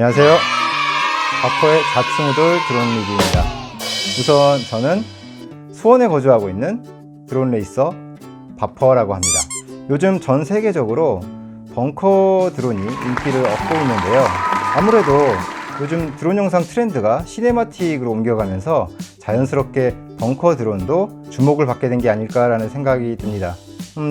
안녕하세요. 바퍼의 좌충우돌 드론 리뷰입니다. 우선 저는 수원에 거주하고 있는 드론 레이서 바퍼라고 합니다. 요즘 전 세계적으로 벙커 드론이 인기를 얻고 있는데요. 아무래도 요즘 드론 영상 트렌드가 시네마틱으로 옮겨가면서 자연스럽게 벙커 드론도 주목을 받게 된 게 아닐까라는 생각이 듭니다.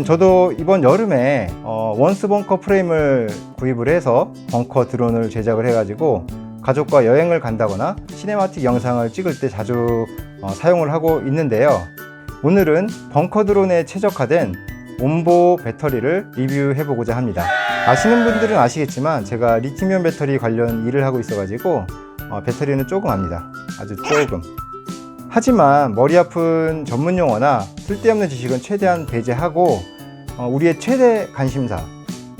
저도 이번 여름에 원스 벙커 프레임을 구입을 해서 벙커 드론을 제작을 해가지고 가족과 여행을 간다거나 시네마틱 영상을 찍을 때 자주 사용을 하고 있는데요. 오늘은 벙커 드론에 최적화된 온보 배터리를 리뷰해 보고자 합니다. 아시는 분들은 아시겠지만 제가 리튬이온 배터리 관련 일을 하고 있어 가지고 배터리는 조금 압니다. 아주 조금. 하지만 머리 아픈 전문 용어나 쓸데없는 지식은 최대한 배제하고 우리의 최대 관심사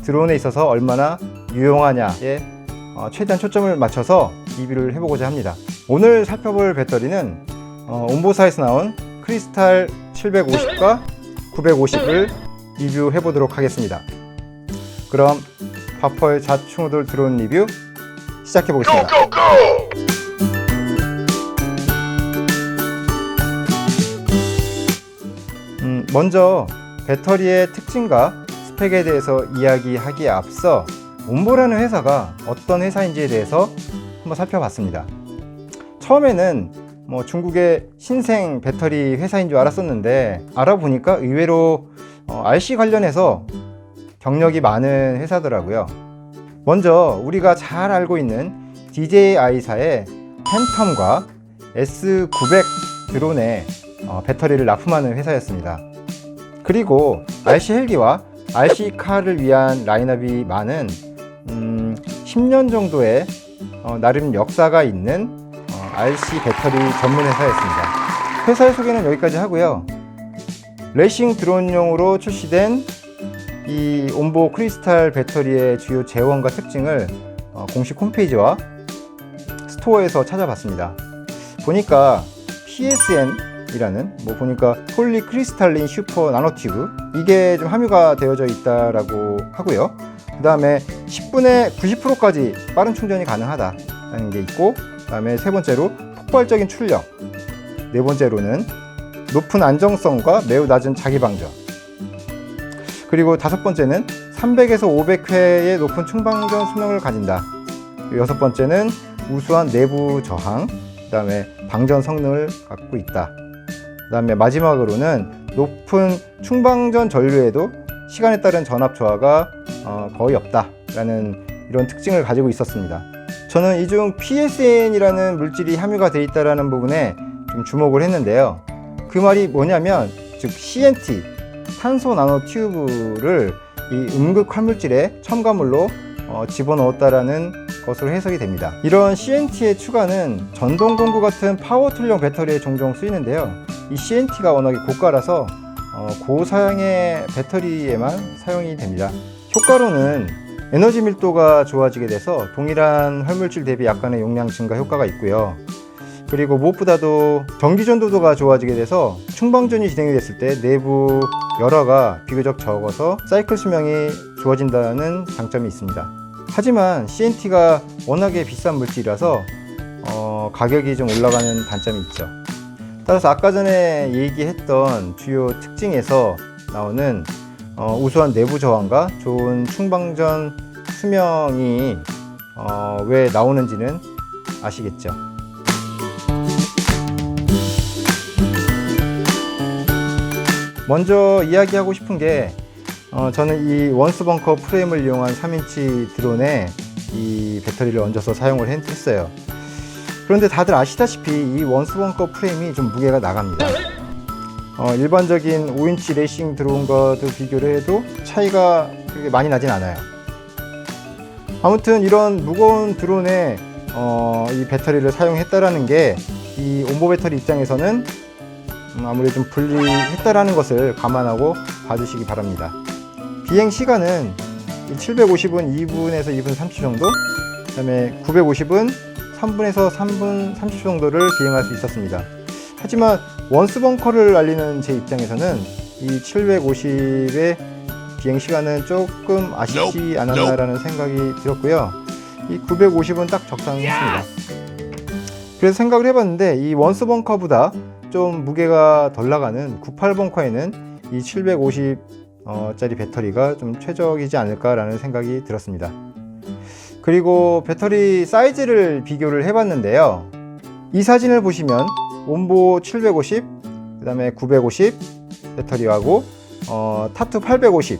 드론에 있어서 얼마나 유용하냐에 최대한 초점을 맞춰서 리뷰를 해보고자 합니다. 오늘 살펴볼 배터리는 온보사에서 나온 크리스탈 750과 950을 리뷰해 보도록 하겠습니다. 그럼 바퍼의 좌충우돌 드론 리뷰 시작해 보겠습니다. 먼저 배터리의 특징과 스펙에 대해서 이야기하기에 앞서 온보라는 회사가 어떤 회사인지에 대해서 한번 살펴봤습니다. 처음에는 중국의 신생 배터리 회사인 줄 알았었는데 알아보니까 의외로 RC 관련해서 경력이 많은 회사더라고요. 먼저 우리가 잘 알고 있는 DJI사의 팬텀과 S900 드론에 배터리를 납품하는 회사였습니다. 그리고 RC 헬기와 RC 카를 위한 라인업이 많은 10년 정도의 나름 역사가 있는 RC 배터리 전문 회사였습니다. 회사의 소개는 여기까지 하고요. 레이싱 드론용으로 출시된 이 온보 크리스탈 배터리의 주요 재원과 특징을 공식 홈페이지와 스토어에서 찾아봤습니다. 보니까 PSN 이라는 보니까 폴리 크리스탈린 슈퍼 나노튜브 이게 좀 함유가 되어져 있다라고 하고요. 그 다음에 10분에 90%까지 빠른 충전이 가능하다는 게 있고, 그 다음에 세 번째로 폭발적인 출력, 네 번째로는 높은 안정성과 매우 낮은 자기방전, 그리고 다섯 번째는 300에서 500회의 높은 충방전 수명을 가진다. 여섯 번째는 우수한 내부 저항, 그 다음에 방전 성능을 갖고 있다. 그 다음에 마지막으로는 높은 충방전 전류에도 시간에 따른 전압 저하가 거의 없다라는 이런 특징을 가지고 있었습니다. 저는 이 중 PSN이라는 물질이 함유가 되어 있다는 부분에 좀 주목을 했는데요. 그 말이 뭐냐면 즉 CNT, 탄소 나노 튜브를 이 음극 활물질의 첨가물로 집어넣었다라는 것으로 해석이 됩니다. 이런 CNT의 추가는 전동 공구 같은 파워 툴용 배터리에 종종 쓰이는데요. 이 CNT가 워낙에 고가라서 고사양의 배터리에만 사용이 됩니다. 효과로는 에너지 밀도가 좋아지게 돼서 동일한 활물질 대비 약간의 용량 증가 효과가 있고요. 그리고 무엇보다도 전기 전도도가 좋아지게 돼서 충방전이 진행이 됐을 때 내부 열화가 비교적 적어서 사이클 수명이 좋아진다는 장점이 있습니다. 하지만 CNT가 워낙에 비싼 물질이라서 가격이 좀 올라가는 단점이 있죠. 따라서 아까 전에 얘기했던 주요 특징에서 나오는 우수한 내부 저항과 좋은 충방전 수명이 왜 나오는지는 아시겠죠? 먼저 이야기하고 싶은 게 저는 이 원스 벙커 프레임을 이용한 3인치 드론에 이 배터리를 얹어서 사용을 했어요. 그런데 다들 아시다시피 이 원스 벙커 프레임이 좀 무게가 나갑니다. 일반적인 5인치 레이싱 드론과도 비교를 해도 차이가 그렇게 많이 나진 않아요. 아무튼 이런 무거운 드론에 이 배터리를 사용했다라는 게 이 온보 배터리 입장에서는 아무래도 좀 불리했다라는 것을 감안하고 봐주시기 바랍니다. 비행 시간은 750은 2분에서 2분 30초 정도, 그 다음에 950은 3분에서 3분 30초 정도를 비행할 수 있었습니다. 하지만 원스 벙커를 알리는 제 입장에서는 이 750의 비행 시간은 조금 아쉽지 않았나라는 생각이 들었고요. 이 950은 딱 적당했습니다. 그래서 생각을 해봤는데 이 원스 벙커보다 좀 무게가 덜 나가는 98 벙커에는 이 750 짜리 배터리가 좀 최적이지 않을까라는 생각이 들었습니다. 그리고 배터리 사이즈를 비교를 해봤는데요. 이 사진을 보시면 온보 750, 그 다음에 950 배터리하고 타투 850,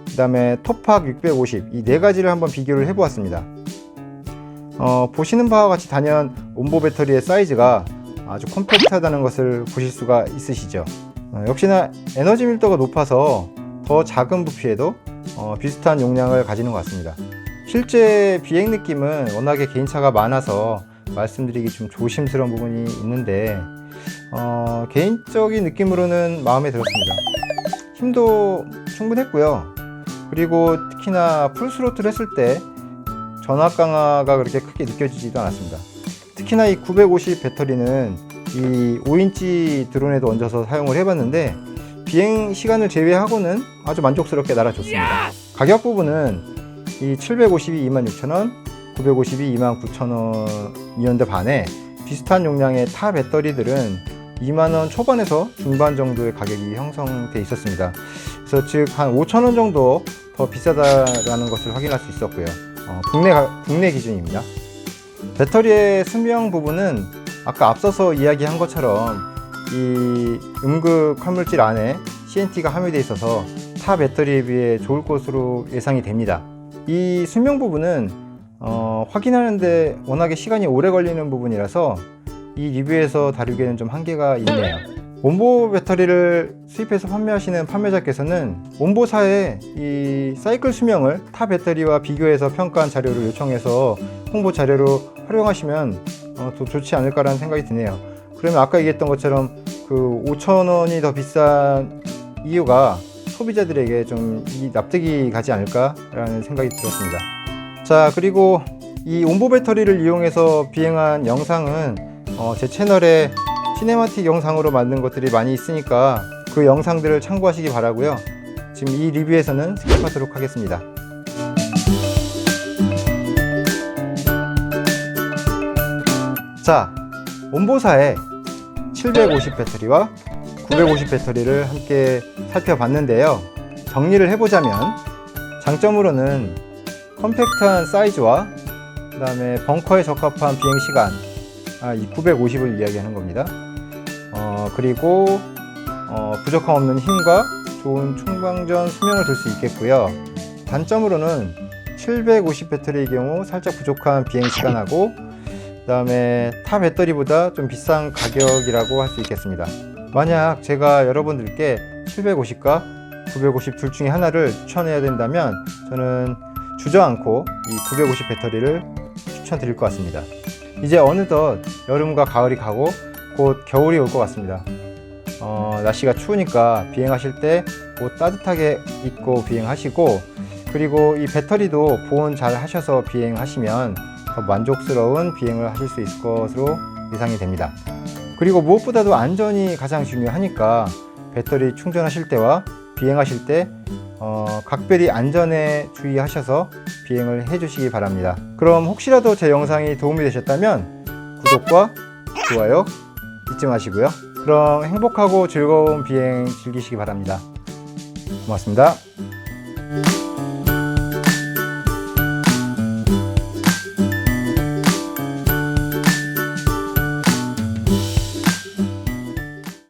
그 다음에 토팍 650, 이 네 가지를 한번 비교를 해보았습니다. 보시는 바와 같이 단연 온보 배터리의 사이즈가 아주 컴팩트하다는 것을 보실 수가 있으시죠. 역시나 에너지 밀도가 높아서 더 작은 부피에도 비슷한 용량을 가지는 것 같습니다. 실제 비행 느낌은 워낙에 개인차가 많아서 말씀드리기 좀 조심스러운 부분이 있는데 개인적인 느낌으로는 마음에 들었습니다. 힘도 충분했고요. 그리고 특히나 풀스로틀 했을 때 전압 강화가 그렇게 크게 느껴지지도 않았습니다. 특히나 이 950 배터리는 이 5인치 드론에도 얹어서 사용을 해봤는데 비행 시간을 제외하고는 아주 만족스럽게 날아줬습니다. 가격 부분은 이 750이 26,000원, 950이 29,000원이었는데 반해 비슷한 용량의 타 배터리들은 2만원 초반에서 중반 정도의 가격이 형성돼 있었습니다. 그래서 즉 한 5,000원 정도 더 비싸다라는 것을 확인할 수 있었고요. 국내 기준입니다. 배터리의 수명 부분은 아까 앞서서 이야기한 것처럼 이 음극 화물질 안에 CNT가 함유되어 있어서 타 배터리에 비해 좋을 것으로 예상이 됩니다. 이 수명 부분은 확인하는데 워낙에 시간이 오래 걸리는 부분이라서 이 리뷰에서 다루기에는 좀 한계가 있네요. 온보 배터리를 수입해서 판매하시는 판매자께서는 온보사에 이 사이클 수명을 타 배터리와 비교해서 평가한 자료를 요청해서 홍보 자료로 활용하시면 더 좋지 않을까라는 생각이 드네요. 그러면 아까 얘기했던 것처럼 그 5,000원이 더 비싼 이유가 소비자들에게 좀 납득이 가지 않을까라는 생각이 들었습니다. 자, 그리고 이 온보 배터리를 이용해서 비행한 영상은 제 채널에 시네마틱 영상으로 만든 것들이 많이 있으니까 그 영상들을 참고하시기 바라고요. 지금 이 리뷰에서는 스킵하도록 하겠습니다. 자, 온보사의 750 배터리와 950 배터리를 함께 살펴봤는데요. 정리를 해보자면 장점으로는 컴팩트한 사이즈와 그 다음에 벙커에 적합한 비행시간, 이 950을 이야기하는 겁니다. 그리고 부족함 없는 힘과 좋은 충방전 수명을 둘 수 있겠고요. 단점으로는 750 배터리의 경우 살짝 부족한 비행시간하고 그 다음에 타 배터리보다 좀 비싼 가격이라고 할 수 있겠습니다. 만약 제가 여러분들께 750과 950 둘 중에 하나를 추천해야 된다면 저는 주저앉고 이 950 배터리를 추천드릴 것 같습니다. 이제 어느덧 여름과 가을이 가고 곧 겨울이 올 것 같습니다. 날씨가 추우니까 비행하실 때 옷 따뜻하게 입고 비행하시고, 그리고 이 배터리도 보온 잘 하셔서 비행하시면 더 만족스러운 비행을 하실 수 있을 것으로 예상이 됩니다. 그리고 무엇보다도 안전이 가장 중요하니까 배터리 충전하실 때와 비행하실 때 각별히 안전에 주의하셔서 비행을 해주시기 바랍니다. 그럼 혹시라도 제 영상이 도움이 되셨다면 구독과 좋아요 잊지 마시고요. 그럼 행복하고 즐거운 비행 즐기시기 바랍니다. 고맙습니다.